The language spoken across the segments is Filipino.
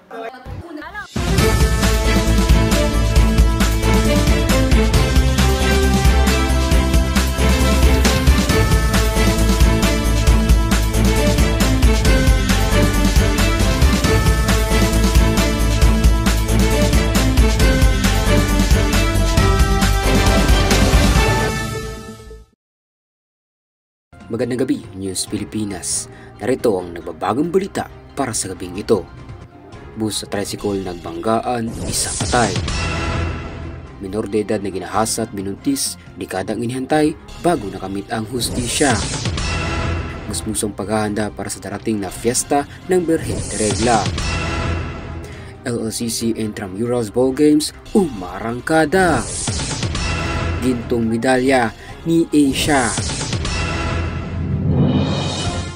Magandang gabi, News Pilipinas. Narito ang nagbabagong balita para sa gabing ito. Bus sa tricycle nagbanggaan, isa patay. Minor de edad na ginahasa at binuntis, dekadang inihantay bago nakamit ang hustisya. Musmusong paghahanda para sa darating na fiesta ng Birhen de Regla. LLCC Intramurals Ball Games umarangkada. Gintong medalya ni Asia.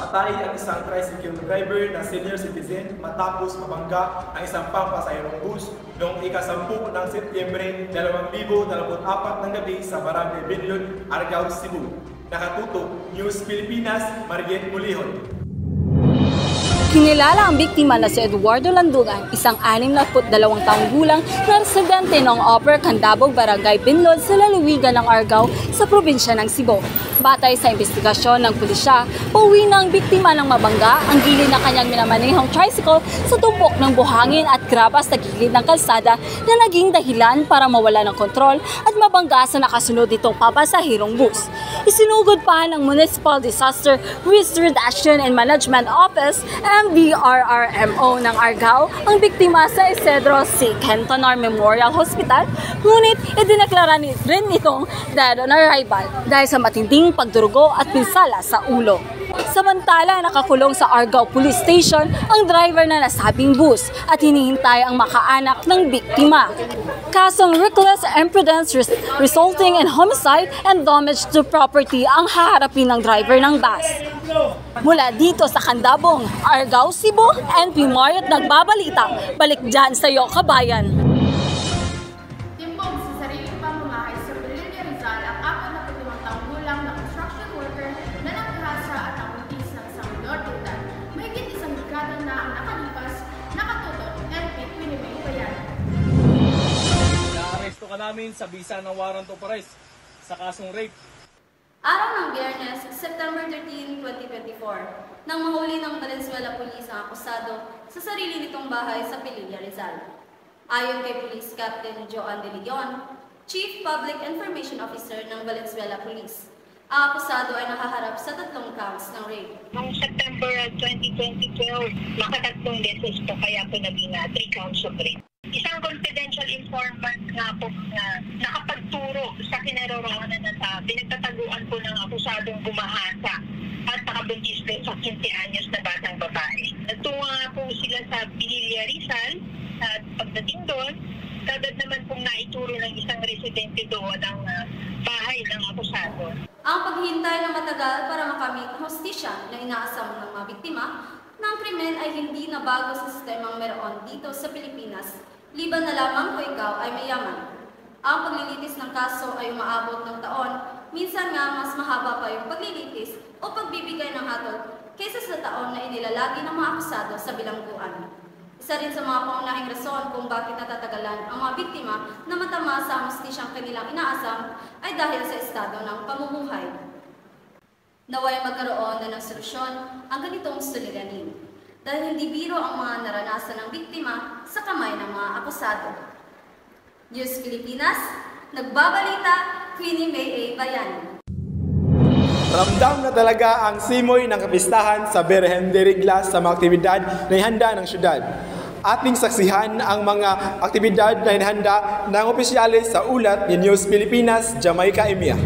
Patay ang isang tricycle driver na senior citizen matapos mabangga ang isang pampasahirong bus noong ika-10 ng Setyembre 2024 ng gabi sa Barangay Binlon, Argao, Cebu. Nakatutok, News Pilipinas, Mariet Mulihon. Kinilala ang biktima na si Eduardo Landugan, isang 62 taong gulang na residente ng Upper Candabog, Barangay Binlon sa lalawigan ng Argao sa probinsya ng Cebu. Batay sa investigasyon ng pulisya, pauwi na ang biktima ng mabangga ang gilid na kanyang minamanehong tricycle sa tumpok ng buhangin at grabas na gilid ng kalsada na naging dahilan para mawala ng kontrol at mabangga sa nakasunod nitong papasahirong bus. Isinugod pa ng Municipal Disaster Risk Reduction and Management Office MDRRMO ng Argao ang biktima sa Isidro C. Kentonar Memorial Hospital, ngunit idineklara rin itong dead on arrival dahil sa matinding pagdurugo at pinsala sa ulo. Samantala, nakakulong sa Argao Police Station ang driver na nasabing bus at hinihintay ang makaanak ng biktima. Kasong reckless imprudence resulting in homicide and damage to property ang haharapin ng driver ng bus. Mula dito sa Candabong, Argao, Cebu, NP Mariet nagbabalita. Balik dyan sa iyo, kabayan. Timbog sa sariling pamamahay sa Villa Rizal ang 45 taong gulang na construction worker na naghasa at nakuntis ng isang minor de edad. Mahigit isang dekada na ang nakalipas, nakatutok, NP Quinimay Bayan. Naaresto ka namin sa bisa ng warrant of arrest sa kasong rape. Araw ng Biyernes, September 13, 2024, nang mahuli ng Valenzuela Police ang akusado sa sarili nitong bahay sa Pililla, Rizal. Ayon kay Police Captain Joan De Leon, Chief Public Information Officer ng Valenzuela Police, ang akusado ay nakaharap sa 3 counts ng rape. Noong September 2012, nakatatlong beses po kaya po naging 3 counts of rape. Isang confidential informant nga po na nakapagturo sa kinaroroonan ng pinagtataguan po ng akusadong gumahasa at nakabuntis din sa 15 anyos na batang babae. Nagtunga nga po sila sa Pililla, Rizal at pagdating doon, agad naman pong naituro ng isang residente doon ang bahay ng akusado. Ang paghihintay ng matagal para makamit ang hustisya na inaasam ng mga biktima ng krimen ay hindi na bago sa sistemang meron dito sa Pilipinas, liban na lamang kung ikaw ay mayaman. Ang paglilitis ng kaso ay umaabot ng taon, minsan nga mas mahaba pa yung paglilitis o pagbibigay ng hatol kaysa sa taon na inilalagi ng mga akusado sa bilangguan. Isa rin sa mga pangunahing rason kung bakit natatagalan ang mga biktima na matama sa hustisyang kanilang inaasam ay dahil sa estado ng pamumuhay. Naway magkaroon na ng solusyon ang ganitong suliranin dahil hindi biro ang mga naranasan ng biktima sa kamay ng mga akusado. News Pilipinas, nagbabalita, Queenie May A. Bayan. Ramdam na talaga ang simoy ng kapistahan sa Birhen de Regla sa mga aktibidad na ihanda ng syudad. Ating saksihan ang mga aktibidad na ihanda ng opisyalis sa ulat ni News Pilipinas, Jamaica Emia.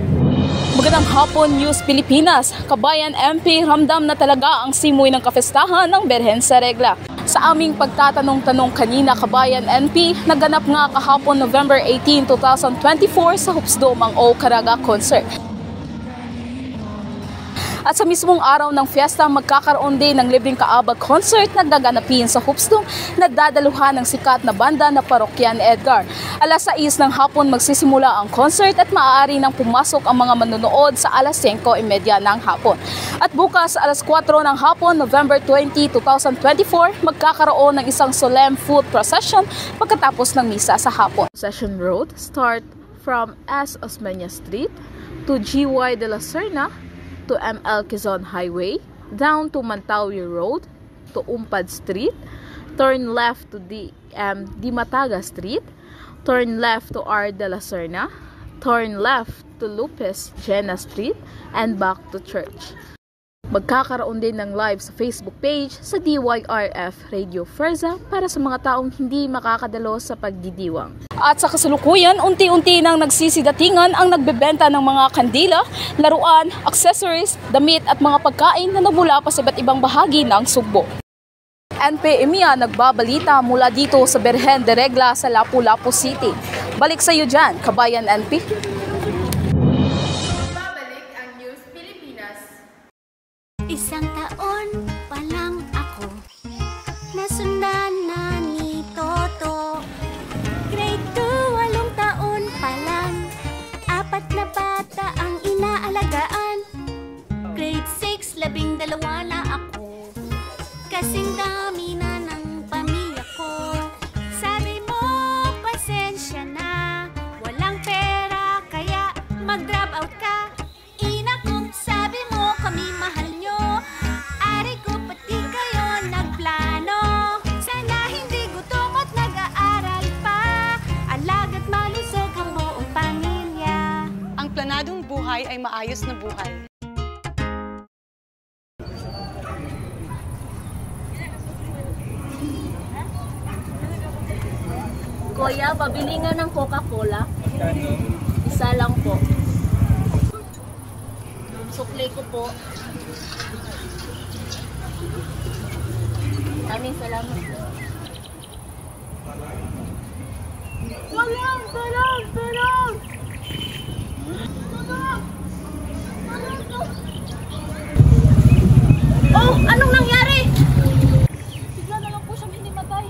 Magandang hapon, News Pilipinas. Kabayan MP, ramdam na talaga ang simoy ng kapistahan ng Birhen sa Regla. Sa aming pagtatanong-tanong kanina, Kabayan NP, naganap nga kahapon November 18, 2024 sa Hupsdom ang O Caraga Concert. At sa mismong araw ng fiesta, magkakaroon din ng libreng kaabag concert na gaganapin sa Hoopsdom na dadaluhan ng sikat na banda na Parokya ni Edgar. Alas 6 ng hapon magsisimula ang concert at maaari nang pumasok ang mga manonood sa alas 5:30 ng hapon. At bukas alas 4 ng hapon, November 20, 2024, magkakaroon ng isang solemn foot procession pagkatapos ng misa sa hapon. Procession road start from S. Osmeña Street to GY de la Serna to ML Quezon Highway, down to Mantawi Road to Umpad Street, turn left to Dimataga Street, turn left to R. de la Serna, turn left to Lupes Jena Street, and back to church. Magkakaroon din ng live sa Facebook page sa DYRF Radio Ferza para sa mga taong hindi makakadalo sa pagdidiwang. At sa kasalukuyan, unti-unti nang nagsisidatingan ang nagbebenta ng mga kandila, laruan, accessories, damit at mga pagkain na nabula pa sa iba't ibang bahagi ng Sugbo. NPMIA nagbabalita mula dito sa Berhen de Regla sa Lapu-Lapu City. Balik sa iyo dyan, Kabayan NP. Isang taon pa lang ako, nasundan na ni Toto. Grade 2, 8 taon pa lang, 4 na bata ang inaalagaan. Grade 6, 12 na ako, kasing dami na ng pamilya ko. Sabi mo, pasensya na, walang pera kaya mag-drop out ka. Inakup, sabi mo kami mahal nyo. Ari ko pati kayo nagplano. Sana hindi gutom at nag-aaral pa. Alaga't malusog ang buong pamilya. Ang planadong buhay ay maayos na buhay. Kuya, pabili nga ng Coca-Cola. Isa lang po. Sukli ko po. Maraming salamat po. Tulong! Tulong! Tulong! Oh! Anong nangyari? Bigla na lang po siyang hinimatay.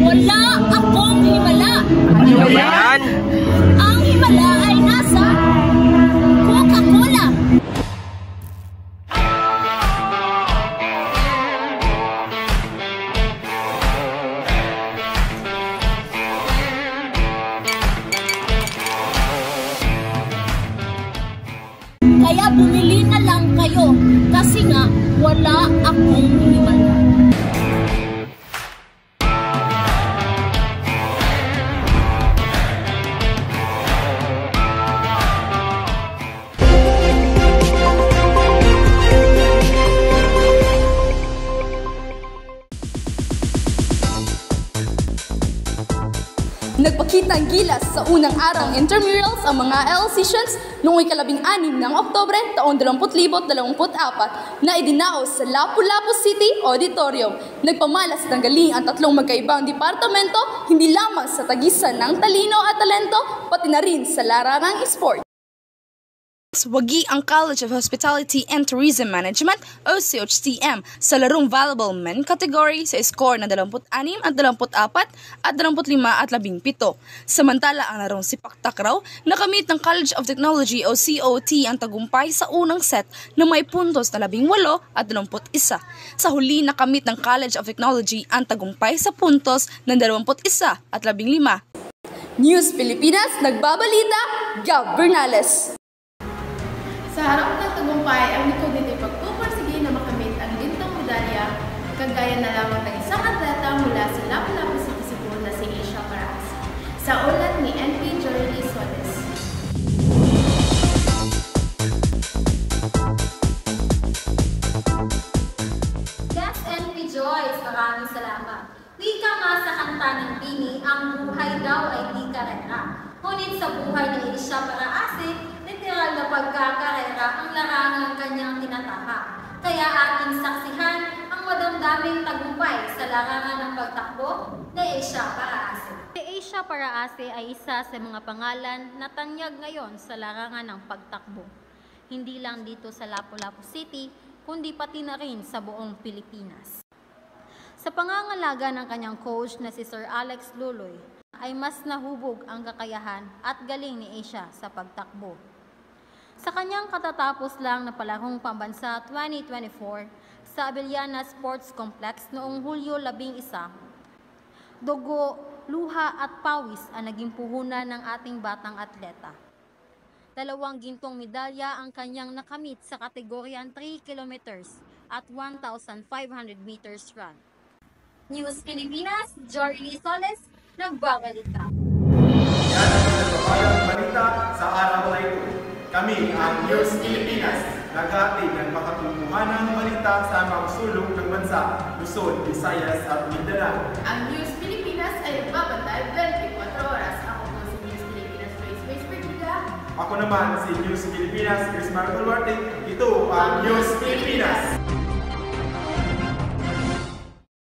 Wala akong himala. Ano yan? Ang himala ay nasa Coca-Cola. Kaya bumili na lang kayo kasi nga wala akong himala. Nagpakitang gilas sa unang araw ng intramurals ang mga LCtions noong ika-16 ng Oktubre taong 2024 na idinaos sa Lapu-Lapu City Auditorium. Nagpamalas ng galing ang tatlong magkaibang departamento, hindi lamang sa tagisan ng talino at talento, pati na rin sa larangang sport. Wagi ang College of Hospitality and Tourism Management o CHTM sa larong Valuable Men category sa score na 26 at 24 at 25 at 17. Samantala ang larong Sipak Takraw nakamit ng College of Technology o COT ang tagumpay sa unang set na may puntos na 18 at 21. Sa huli nakamit ng College of Technology ang tagumpay sa puntos ng 21 at 15. News Pilipinas, nagbabalita, Gab Bernales. Sa harap ng tagumpay, ang likod nito'y pagpupursige na makamit ang gintong medalya, kagaya na lamang ng isang atleta mula sa Lapu-Lapu City, Cebu na si Asia Paras. Sa ulat ni NP Jordy Soles. Yes, NP Joyce, maraming salamat. Wika nga sa kanta ng Bini, ang buhay daw ay di karera. Ngunit sa buhay ni Asia Paraase, literal na pagkakarera ang larangang kanyang tinatahak. Kaya ating saksihan ang madamdaming tagumpay sa larangan ng pagtakbo ni Asia Paraase. Si Asia Paraase ay isa sa mga pangalan na tanyag ngayon sa larangan ng pagtakbo. Hindi lang dito sa Lapu-Lapu City, kundi pati na rin sa buong Pilipinas. Sa pangangalaga ng kanyang coach na si Sir Alex Luloy, ay mas nahubog ang kakayahan at galing ni Asia sa pagtakbo. Sa kanyang katatapos lang na palarong pambansa 2024 sa Abellana Sports Complex noong Hulyo 11, dugo, luha at pawis ang naging puhunan ng ating batang atleta. 2 gintong medalya ang kanyang nakamit sa kategoryang 3 kilometers at 1,500 meters run. News Pilipinas, Jordy Soles, nagbabalita. Yan ang nagbabayang balita sa araw na ito. Kami ang News Pilipinas, naghahatid ng makatotohanang balita sa mga sulok ng bansa, Luzon, Visayas at Mindanao. Ang News Pilipinas ay nagbabantay 24 oras. Ako po si News Pilipinas Race Perdiga. Ako naman si News Pilipinas, Chris Marco Duarte. Ito ang News Pilipinas.